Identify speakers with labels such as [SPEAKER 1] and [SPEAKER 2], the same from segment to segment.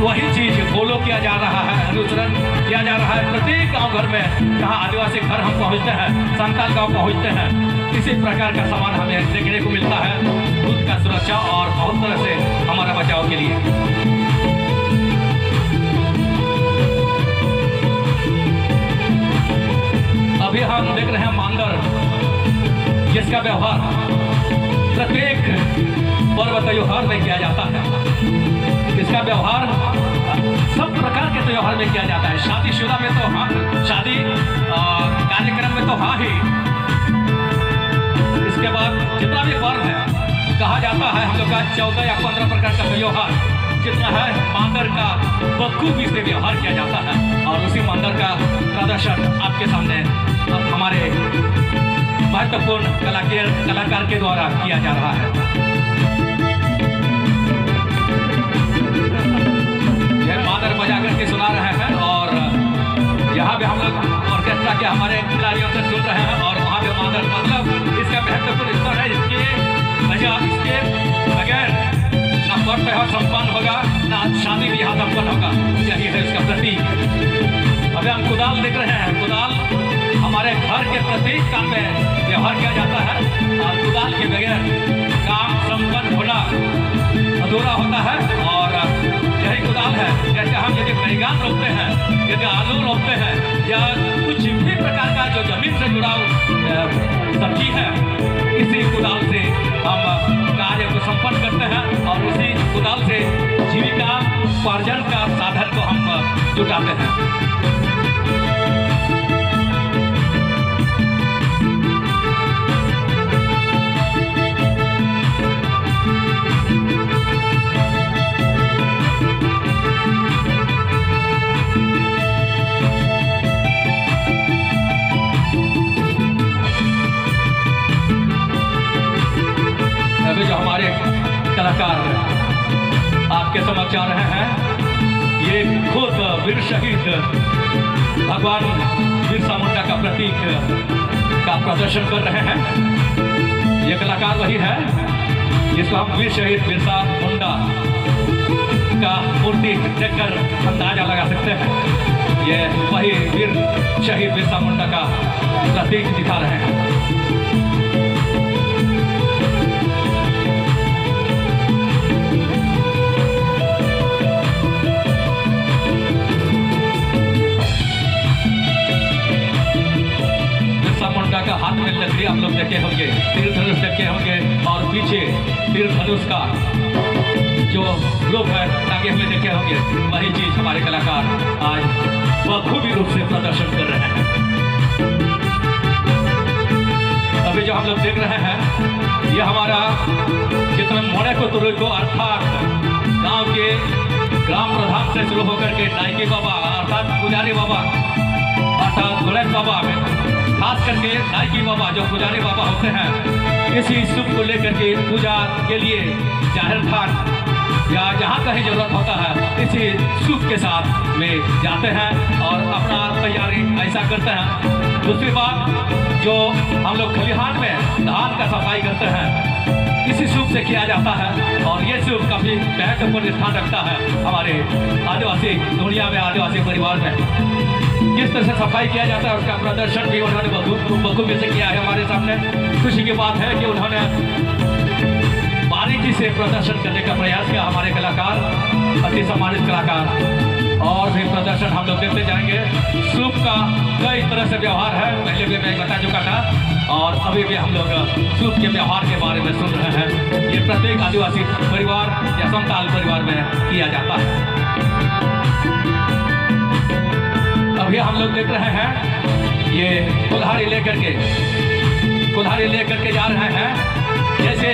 [SPEAKER 1] वही चीज फॉलो किया जा रहा है, अनुसरण किया जा रहा है प्रत्येक गांव घर में। जहाँ आदिवासी घर हम पहुँचते हैं, संताल गांव पहुँचते हैं, इसी प्रकार का सामान हमें देखने को मिलता है खुद का सुरक्षा और बहुत तरह से हमारा बचाव के लिए। अभी हम देख रहे हैं मांदर, जिसका व्यवहार प्रत्येक पर्व त्योहार में किया जाता है। इसका व्यवहार सब प्रकार के त्योहार में किया जाता है। शादीशुदा में तो हाँ, शादी कार्यक्रम में तो हाँ ही। इसके बाद जितना भी पर्व है, कहा जाता है हम लोग का 14 या 15 प्रकार का त्योहार जितना है, मांदर का बखूबी से व्यवहार किया जाता है। और उसी मांदर का प्रदर्शन आपके सामने हमारे महत्वपूर्ण कलाकार के द्वारा किया जा रहा है। यह मांदर बजा करके सुना रहे हैं और यहाँ पे हम लोग ऑर्केस्ट्रा के हमारे खिलाड़ियों से सुन रहे हैं। और वहाँ पे मांदर मतलब इसका महत्वपूर्ण स्तर है। इसके बगैर ना पर्व त्योहार संपन्न होगा, ना शादी ब्याह संपन्न होगा। यही है इसका प्रतीक। अभी हम कुदाल देख रहे हैं। कुदाल हमारे घर के प्रत्येक काम में व्यवहार किया जाता है और कुदाल के बगैर काम संपन्न होना अधूरा होता है। और यही कुदाल है। जैसे हम यदि बैगन रोपते हैं, यदि आलू रोपते हैं या कुछ भी प्रकार का जो जमीन से जुड़ा सब्जी है, इसी कुदाल से हम कार्य को संपन्न करते हैं और उसी कुदाल से जीविका उपार्जन का साधन को हम जुटाते हैं। जो हमारे कलाकार आपके समक्ष आ रहे हैं, ये खुद वीर शहीद भगवान बिरसा मुंडा का प्रतीक का प्रदर्शन कर रहे हैं। ये कलाकार वही है जिसको हम वीर शहीद बिरसा मुंडा का मूर्ति देखकर अंदाजा लगा सकते हैं। ये वही वीर शहीद बिरसा मुंडा का प्रतीक दिखा रहे हैं। का हाथ में लकड़ी आप लोग देखे होंगे, तीर धनुष देखे होंगे और पीछे तीर धनुष का जो ग्रुप है टांगे हुए देखे होंगे। वही चीज हमारे कलाकार आज बखूबी रूप से प्रदर्शन कर रहे हैं। अभी जो हम लोग देख रहे हैं, यह हमारा जितना मोड़े को तुरई को अर्थात गांव के ग्राम प्रधान से शुरू होकर के नायकी बाबा अर्थात पुजारी बाबा अर्थात गणेश बाबा में खास करके नायकी बाबा जो पुजारी बाबा होते हैं, इसी शुभ को लेकर के पूजा के लिए जाहिर थान या जहाँ कहीं जरूरत होता है, इसी शुभ के साथ वे जाते हैं और अपना तैयारी ऐसा करते हैं। दूसरी बात, जो हम लोग खलिहान में धान का सफाई करते हैं, इसी शुभ से किया जाता है। और ये शुभ काफी महत्वपूर्ण स्थान रखता है हमारे आदिवासी दुनिया में, आदिवासी परिवार में। किस तरह से सफाई किया जाता है उसका प्रदर्शन भी उन्होंने बखूबी से किया है हमारे सामने। खुशी की बात है कि उन्होंने बारीकी से प्रदर्शन करने का प्रयास किया हमारे कलाकार, अति सम्मानित कलाकार। और भी प्रदर्शन हम लोग देखते जाएंगे। सूप का कई तरह से व्यवहार है, पहले भी मैं बता चुका था और अभी भी हम लोग सूप के व्यवहार के बारे में सुन रहे हैं। ये प्रत्येक आदिवासी परिवार या संताल परिवार में किया जाता है। अभी हम लोग देख रहे हैं, ये कुल्हाड़ी लेकर के जा रहे हैं। जैसे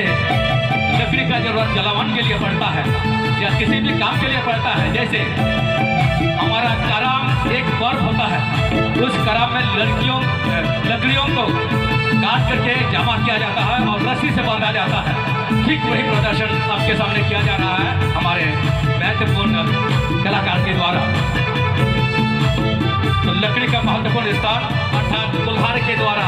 [SPEAKER 1] लकड़ी का जरूरत जलावन के लिए पड़ता है या किसी भी काम के लिए पड़ता है, जैसे हमारा कराम एक पर्व होता है, उस कराम में लकड़ियों को काट करके जमा किया जाता है और रस्सी से बांधा जाता है। ठीक वही प्रदर्शन आपके सामने किया जा रहा है हमारे महत्वपूर्ण कलाकार के द्वारा। तो लकड़ी का महत्वपूर्ण स्थान अर्थात कुल्हाड़ के द्वारा